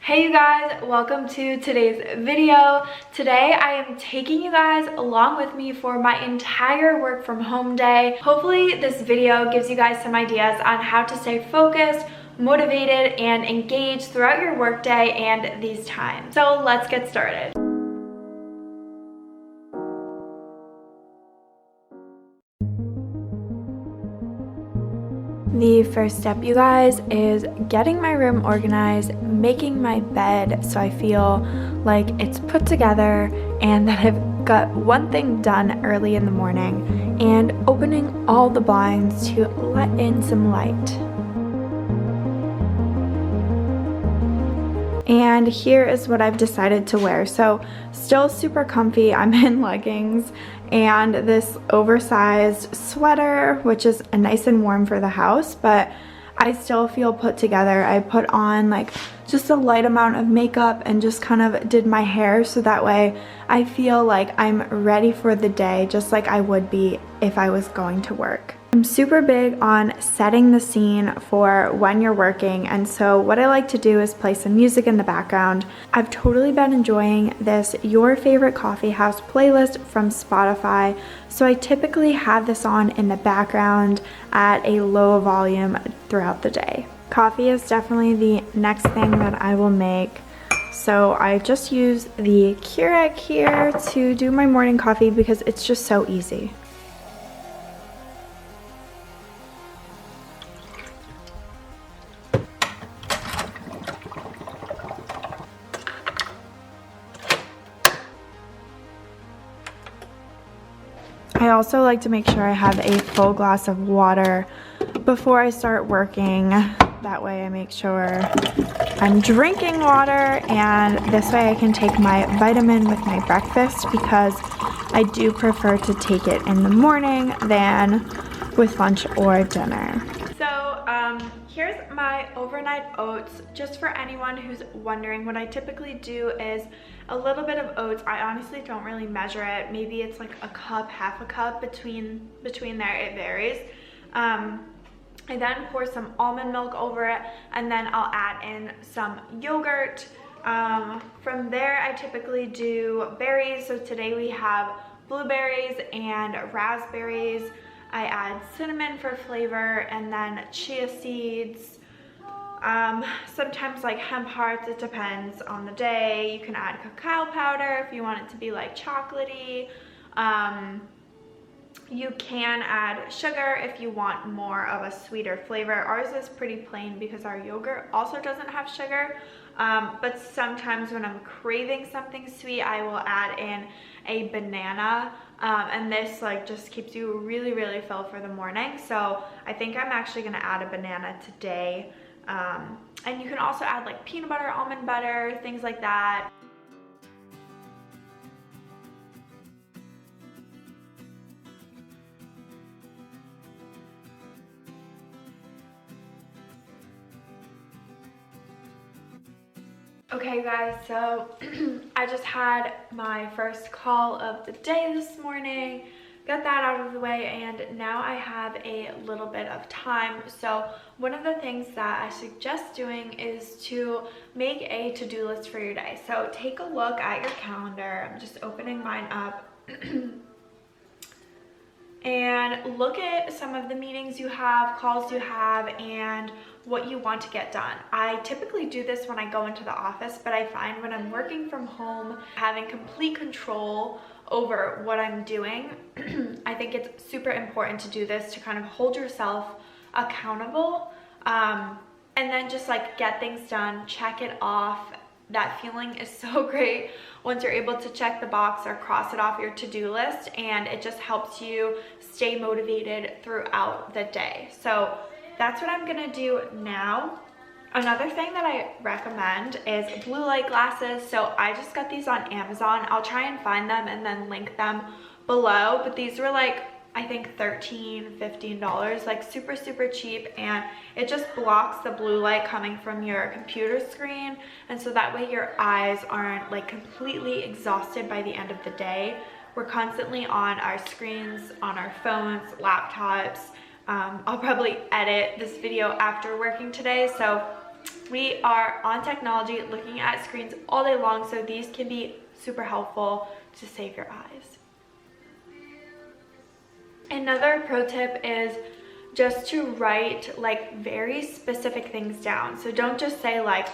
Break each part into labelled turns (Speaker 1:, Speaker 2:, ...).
Speaker 1: Hey you guys, welcome to today's video. Today I am taking you guys along with me for my entire work from home day. Hopefully this video gives you guys some ideas on how to stay focused, motivated, and engaged throughout your workday and these times. So let's get started. The first step, you guys, is getting my room organized, making my bed so I feel like it's put together and that I've got one thing done early in the morning, and opening all the blinds to let in some light. And here is what I've decided to wear. So still super comfy. I'm in leggings and this oversized sweater, which is nice and warm for the house, but I still feel put together. I put on like just a light amount of makeup and just kind of did my hair so that way I feel like I'm ready for the day, just like I would be if I was going to work. I'm super big on setting the scene for when you're working, and so what I like to do is play some music in the background. I've totally been enjoying this Your Favorite Coffee House playlist from Spotify, so I typically have this on in the background at a low volume throughout the day. Coffee is definitely the next thing that I will make. So I just use the Keurig here to do my morning coffee because it's just so easy. I also like to make sure I have a full glass of water before I start working. That way I make sure I'm drinking water, and this way I can take my vitamin with my breakfast because I do prefer to take it in the morning than with lunch or dinner. So here's my overnight oats. Just for anyone who's wondering, what I typically do is a little bit of oats. I honestly don't really measure it. Maybe it's like a cup, half a cup, between there, it varies. I then pour some almond milk over it, and then I'll add in some yogurt. From there, I typically do berries. So today we have blueberries and raspberries. I add cinnamon for flavor, and then chia seeds. Sometimes like hemp hearts, it depends on the day. You can add cacao powder if you want it to be like chocolatey. You can add sugar if you want more of a sweeter flavor. Ours is pretty plain because our yogurt also doesn't have sugar. But sometimes when I'm craving something sweet, I will add in a banana. And this like just keeps you really, really filled for the morning. So I think I'm actually gonna add a banana today. And you can also add like peanut butter, almond butter, things like that. Okay guys, so I just had my first call of the day this morning, got that out of the way, and now I have a little bit of time. So one of the things that I suggest doing is to make a to-do list for your day. So take a look at your calendar. I'm just opening mine up. And look at some of the meetings you have, calls you have, and what you want to get done. I typically do this when I go into the office, but I find when I'm working from home, having complete control over what I'm doing, I think it's super important to do this to kind of hold yourself accountable, and then just like get things done, check it off. That feeling is so great once you're able to check the box or cross it off your to-do list, and it just helps you stay motivated throughout the day. So that's what I'm gonna do now. Another thing that I recommend is blue light glasses. So I just got these on Amazon. I'll try and find them and then link them below, but these were like, I think $13, $15, like super, super cheap, and it just blocks the blue light coming from your computer screen, and so that way your eyes aren't like completely exhausted by the end of the day. We're constantly on our screens, on our phones, laptops. I'll probably edit this video after working today, so we are on technology, looking at screens all day long, so these can be super helpful to save your eyes. Another pro tip is just to write like very specific things down. So don't just say like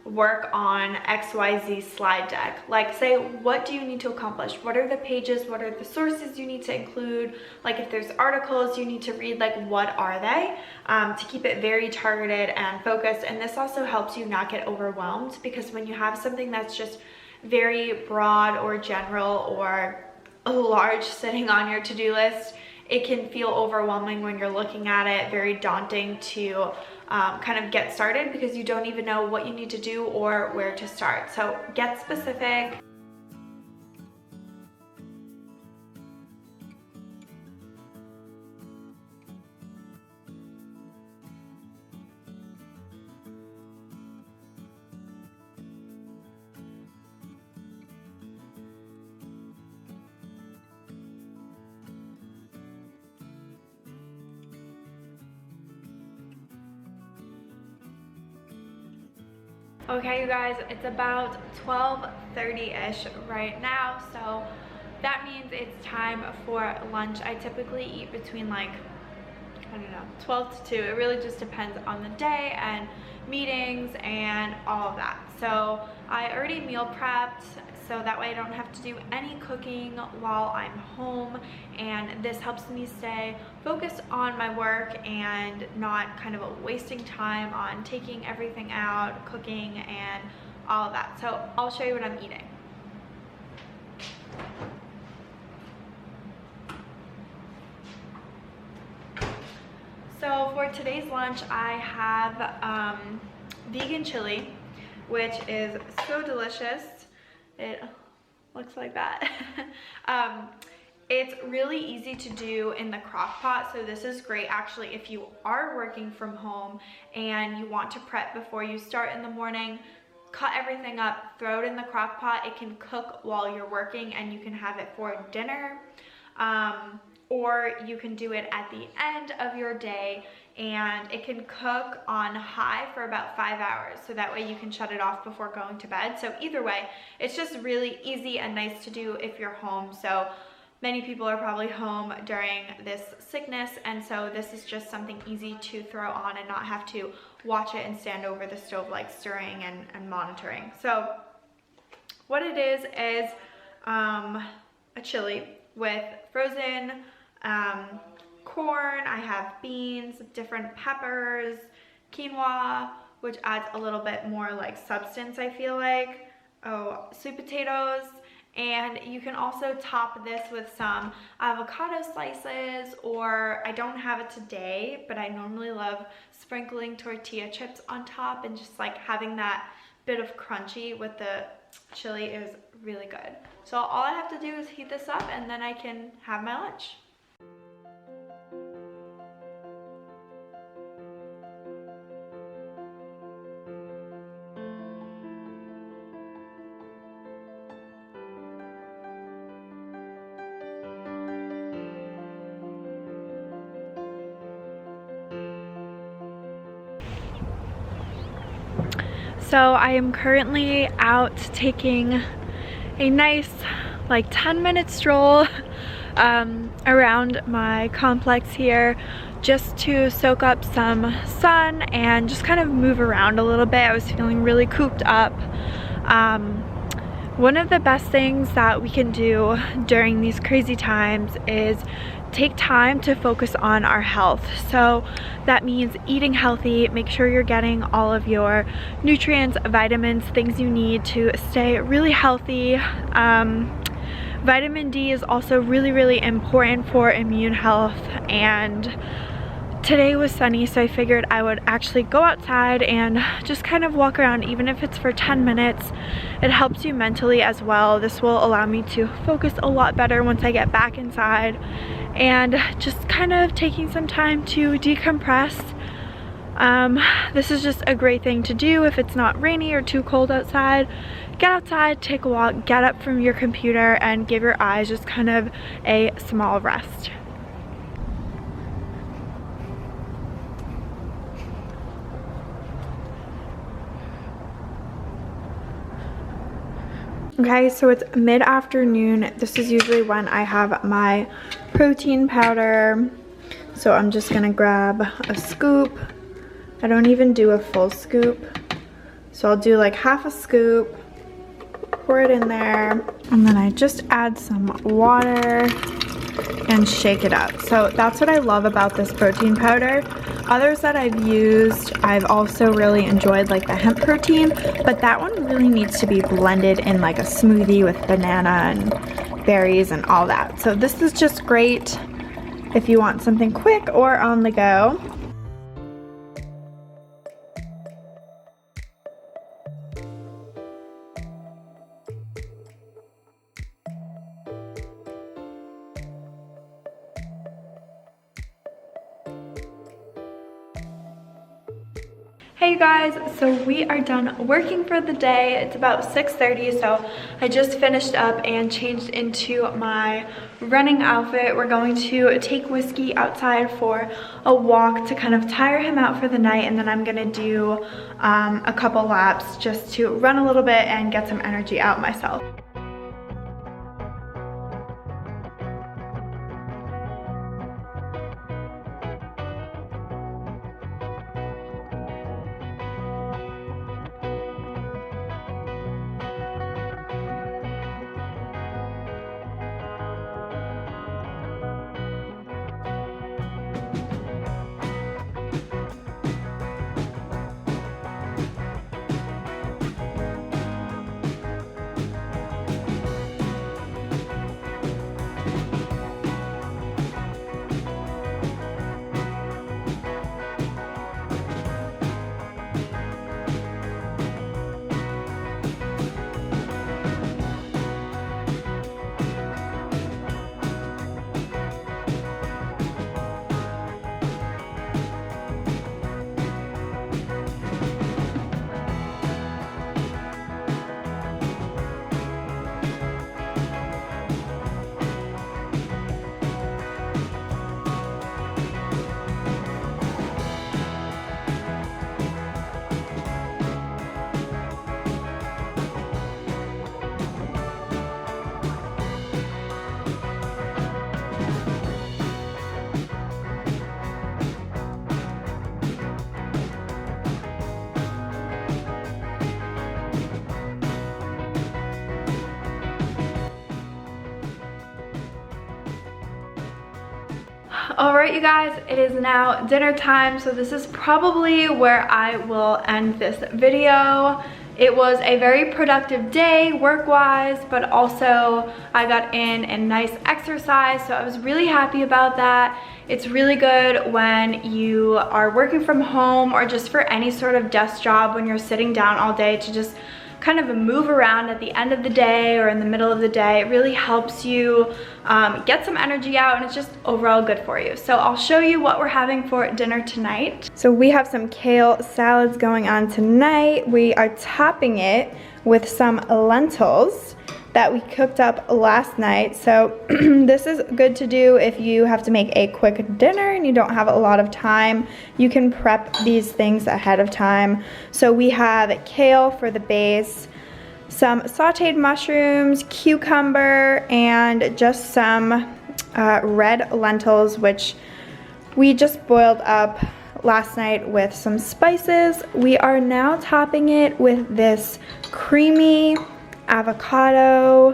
Speaker 1: work on XYZ slide deck. Like say, what do you need to accomplish? What are the pages? What are the sources you need to include? Like if there's articles you need to read, like what are they? To keep it very targeted and focused. And this also helps you not get overwhelmed, because when you have something that's just very broad or general or large sitting on your to-do list, it can feel overwhelming when you're looking at it, very daunting to kind of get started, because you don't even know what you need to do or where to start. So get specific. Okay, you guys, it's about 12:30-ish right now, so that means it's time for lunch. I typically eat between like, I don't know, 12 to 2. It really just depends on the day and meetings and all of that. So I already meal prepped, so that way I don't have to do any cooking while I'm home, and this helps me stay focused on my work and not kind of wasting time on taking everything out, cooking, and all of that. So I'll show you what I'm eating. So for today's lunch, I have vegan chili, which is so delicious. It looks like that. It's really easy to do in the crock pot, so this is great actually if you are working from home and you want to prep before you start in the morning. Cut everything up, throw it in the crock pot. It can cook while you're working and you can have it for dinner. Or you can do it at the end of your day, and it can cook on high for about 5 hours, so that way you can shut it off before going to bed. So either way, it's just really easy and nice to do if you're home. So many people are probably home during this sickness, and so this is just something easy to throw on and not have to watch it and stand over the stove like stirring and monitoring. So what it is a chili with frozen corn. I have beans, different peppers, quinoa, which adds a little bit more like substance, I feel like. Oh, sweet potatoes. And you can also top this with some avocado slices, or I don't have it today, but I normally love sprinkling tortilla chips on top, and just like having that bit of crunchy with the chili is really good. So all I have to do is heat this up, and then I can have my lunch. So I am currently out taking a nice like 10-minute stroll around my complex here, just to soak up some sun and just kind of move around a little bit. I was feeling really cooped up. One of the best things that we can do during these crazy times is take time to focus on our health. So that means eating healthy, make sure you're getting all of your nutrients, vitamins, things you need to stay really healthy. Vitamin D is also really important for immune health, and today was sunny, so I figured I would actually go outside and just kind of walk around, even if it's for 10 minutes. It helps you mentally as well. This will allow me to focus a lot better once I get back inside, and just kind of taking some time to decompress. This is just a great thing to do if it's not rainy or too cold outside. Get outside, take a walk, get up from your computer, and give your eyes just kind of a small rest. Okay, so it's mid-afternoon. This is usually when I have my protein powder. So I'm just gonna grab a scoop. I don't even do a full scoop. So I'll do like half a scoop, pour it in there, and then I just add some water and shake it up. So that's what I love about this protein powder. Others that I've used, I've also really enjoyed, like the hemp protein, but that one really needs to be blended in like a smoothie with banana and berries and all that. So this is just great if you want something quick or on the go. Hey you guys, so we are done working for the day. It's about 6:30, so I just finished up and changed into my running outfit. We're going to take Whiskey outside for a walk to kind of tire him out for the night, and then I'm gonna do a couple laps just to run a little bit and get some energy out myself. Alright you guys, it is now dinner time, so this is probably where I will end this video. It was a very productive day work-wise, but also I got in a nice exercise, so I was really happy about that. It's really good when you are working from home or just for any sort of desk job when you're sitting down all day to just kind of move around at the end of the day or in the middle of the day. It really helps you get some energy out, and it's just overall good for you. So I'll show you what we're having for dinner tonight. So we have some kale salads going on tonight. We are topping it with some lentils that we cooked up last night. So this is good to do if you have to make a quick dinner and you don't have a lot of time. You can prep these things ahead of time. So we have kale for the base, some sauteed mushrooms, cucumber, and just some red lentils, which we just boiled up last night with some spices. We are now topping it with this creamy avocado,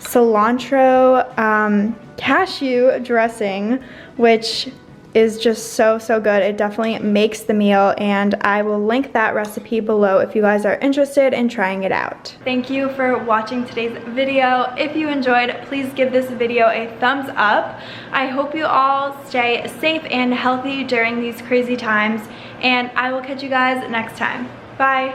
Speaker 1: cilantro, cashew dressing, which is just so good. It definitely makes the meal, and I will link that recipe below if you guys are interested in trying it out. Thank you for watching today's video. If you enjoyed, please give this video a thumbs up. I hope you all stay safe and healthy during these crazy times, and I will catch you guys next time. Bye.